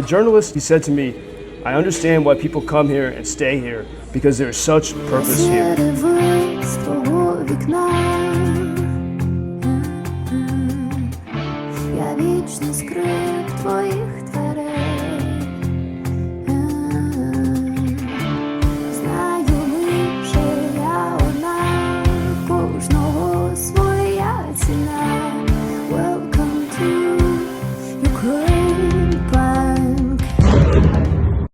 The journalist, he said to me, I understand why people come here and stay here, because there's such purpose here. Ukraine.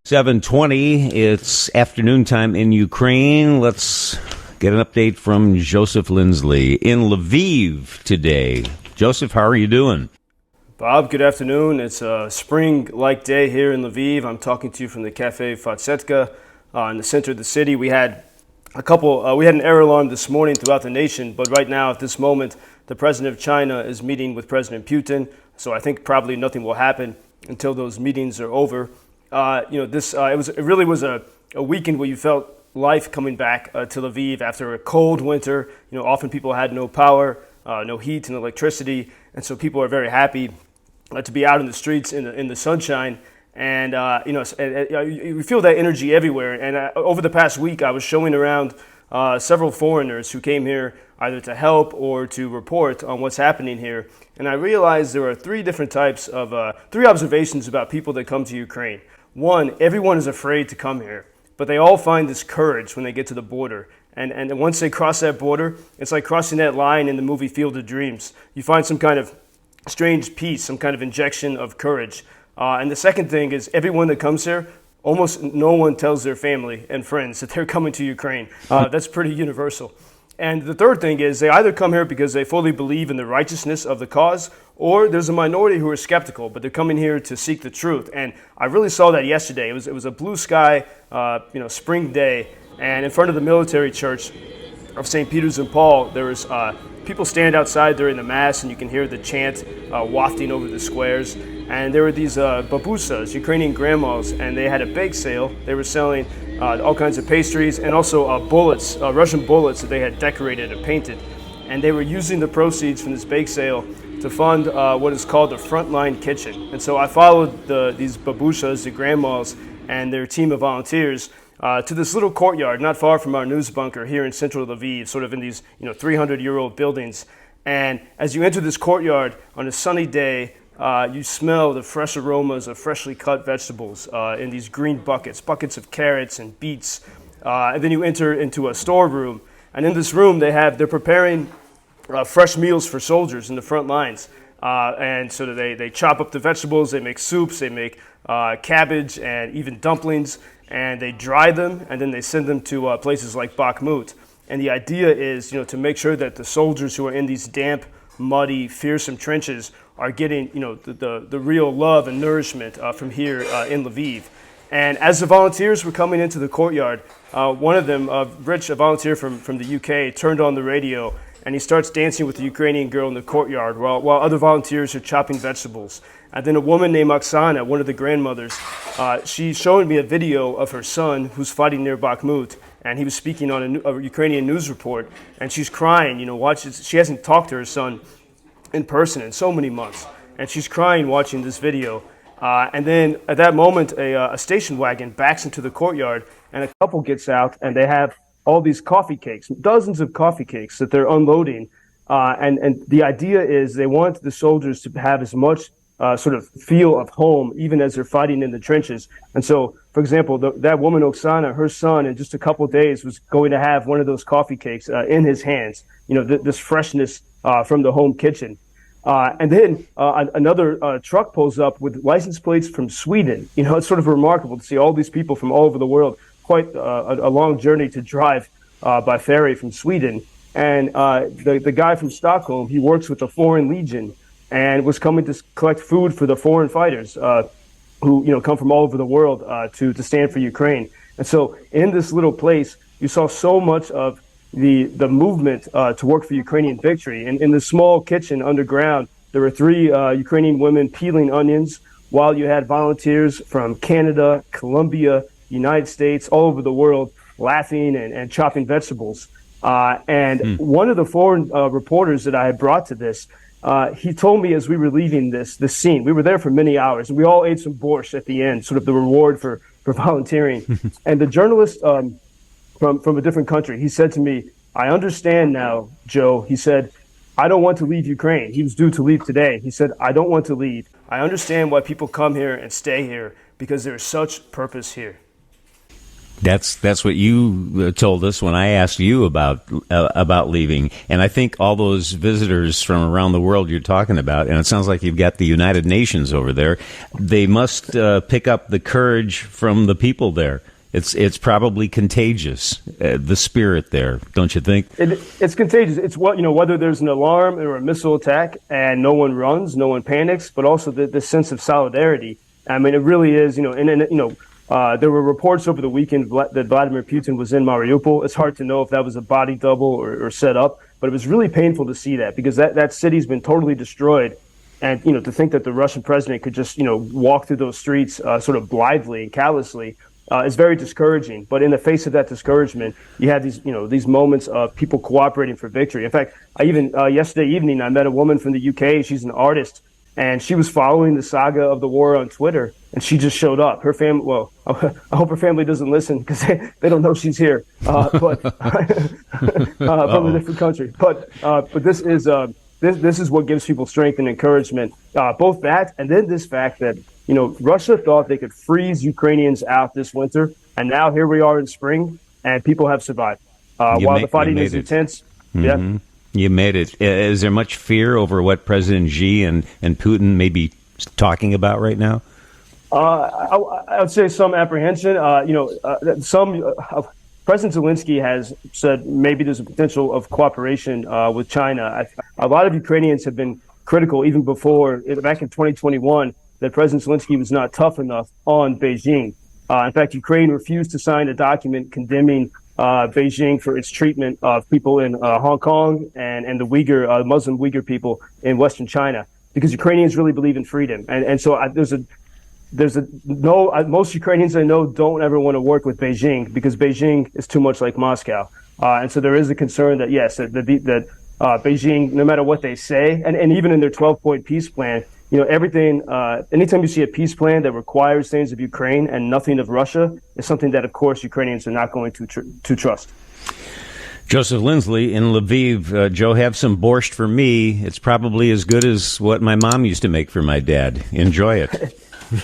7:20, it's afternoon time in Ukraine. Let's get an update from Joseph Lindsley in Lviv today. Joseph, how are you doing? Bob, good afternoon. It's a spring-like day here in Lviv. I'm talking to you from the Cafe Fatsetka in the center of the city. We had an error alarm this morning throughout the nation, but right now, at this moment, the president of China is meeting with President Putin, so I think probably nothing will happen until those meetings are over. It really was a weekend where you felt life coming back to Lviv after a cold winter. Often people had no power, no heat and electricity, and so people are very happy to be out in the streets in the sunshine. And you feel that energy everywhere. And over the past week, I was showing around several foreigners who came here either to help or to report on what's happening here. And I realized there are three observations about people that come to Ukraine. One, everyone is afraid to come here, but they all find this courage when they get to the border. And once they cross that border, it's like crossing that line in the movie Field of Dreams. You find some kind of strange peace, some kind of injection of courage. And the second thing is everyone that comes here, almost no one tells their family and friends that they're coming to Ukraine. That's pretty universal. And the third thing is they either come here because they fully believe in the righteousness of the cause, or there's a minority who are skeptical, but they're coming here to seek the truth. And I really saw that yesterday. It was a blue sky, spring day, and in front of the military church of St. Peter's and Paul, there was people stand outside during the mass, and you can hear the chant wafting over the squares. And there were these babusas, Ukrainian grandmas, and they had a bake sale. They were selling all kinds of pastries and also bullets, Russian bullets that they had decorated and painted. And they were using the proceeds from this bake sale to fund what is called the Frontline Kitchen. And so I followed these babusas, the grandmas, and their team of volunteers to this little courtyard not far from our news bunker here in central Lviv, sort of in these 300-year-old buildings. And as you enter this courtyard on a sunny day, you smell the fresh aromas of freshly cut vegetables in these green buckets of carrots and beets. And then you enter into a storeroom. And in this room, they're preparing fresh meals for soldiers in the front lines. And so they chop up the vegetables, they make soups, they make cabbage and even dumplings, and they dry them, and then they send them to places like Bakhmut. And the idea is, to make sure that the soldiers who are in these damp, muddy, fearsome trenches are getting, the real love and nourishment from here in Lviv. And as the volunteers were coming into the courtyard, one of them, Rich, a volunteer from the UK, turned on the radio, and he starts dancing with the Ukrainian girl in the courtyard while other volunteers are chopping vegetables. And then a woman named Oksana, one of the grandmothers, she's showing me a video of her son who's fighting near Bakhmut, and he was speaking on a Ukrainian news report, and she's crying, she hasn't talked to her son in person in so many months, and she's crying watching this video. And then at that moment, a station wagon backs into the courtyard, and a couple gets out, and they have all these coffee cakes, dozens of coffee cakes that they're unloading. And the idea is they want the soldiers to have as much sort of feel of home, even as they're fighting in the trenches. And so, for example, that woman, Oksana, her son, in just a couple of days was going to have one of those coffee cakes in his hands, this freshness from the home kitchen. And then another truck pulls up with license plates from Sweden. It's sort of remarkable to see all these people from all over the world, quite a long journey to drive by ferry from Sweden. And the guy from Stockholm, he works with the Foreign Legion and was coming to collect food for the foreign fighters who come from all over the world to stand for Ukraine. And so in this little place, you saw so much of the movement to work for Ukrainian victory. And in the small kitchen underground, there were three Ukrainian women peeling onions while you had volunteers from Canada, Colombia, United States, all over the world laughing and chopping vegetables. And one of the foreign reporters that I had brought to this, he told me as we were leaving this scene, we were there for many hours, and we all ate some borscht at the end, sort of the reward for volunteering. And the journalist from a different country, he said to me, "I understand now, Joe." He said, "I don't want to leave Ukraine." He was due to leave today. He said, "I don't want to leave. I understand why people come here and stay here because there is such purpose here." That's what you told us when I asked you about leaving, and I think all those visitors from around the world you're talking about, and it sounds like you've got the United Nations over there. They must pick up the courage from the people there. It's probably contagious, the spirit there, don't you think? It's contagious. It's whether there's an alarm or a missile attack, and no one runs, no one panics, but also the sense of solidarity. I mean, it really is. There were reports over the weekend that Vladimir Putin was in Mariupol. It's hard to know if that was a body double or set up, but it was really painful to see that because that city's been totally destroyed. And, to think that the Russian president could just, walk through those streets sort of blithely and callously is very discouraging. But in the face of that discouragement, you had these moments of people cooperating for victory. In fact, yesterday evening, I met a woman from the UK. She's an artist. And she was following the saga of the war on Twitter, and she just showed up. Her family, well, I hope her family doesn't listen because they don't know she's here, but from a different country. But this is what gives people strength and encouragement. Both that and then this fact that Russia thought they could freeze Ukrainians out this winter, and now here we are in spring, and people have survived. While the fighting is intense, mm-hmm. Yeah. You made it. Is there much fear over what President Xi and Putin may be talking about right now? I would say some apprehension. President Zelensky has said maybe there's a potential of cooperation with China. A lot of Ukrainians have been critical even before, back in 2021, that President Zelensky was not tough enough on Beijing. In fact, Ukraine refused to sign a document condemning Beijing for its treatment of people in Hong Kong and the Muslim Uyghur people in Western China, because Ukrainians really believe in freedom. And so most Ukrainians I know don't ever want to work with Beijing because Beijing is too much like Moscow. And so there is a concern that, yes, that Beijing, no matter what they say, and even in their 12-point peace plan, everything, anytime you see a peace plan that requires things of Ukraine and nothing of Russia is something that, of course, Ukrainians are not going to trust. Joseph Lindsley in Lviv. Joe, have some borscht for me. It's probably as good as what my mom used to make for my dad. Enjoy it.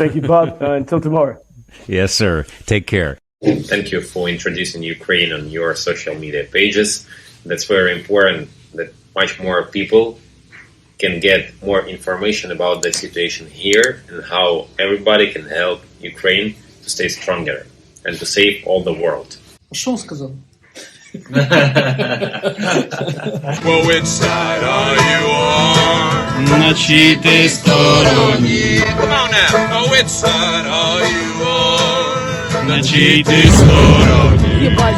Thank you, Bob. Until tomorrow. Yes, sir. Take care. Thank you for introducing Ukraine on your social media pages. That's very important that much more people can get more information about the situation here and how everybody can help Ukraine to stay stronger and to save all the world. Что он сказал? Well, which side are you on? На чьей ты стороне? Come on now. Oh, which side are you on? На чьей ты стороне? Ебать.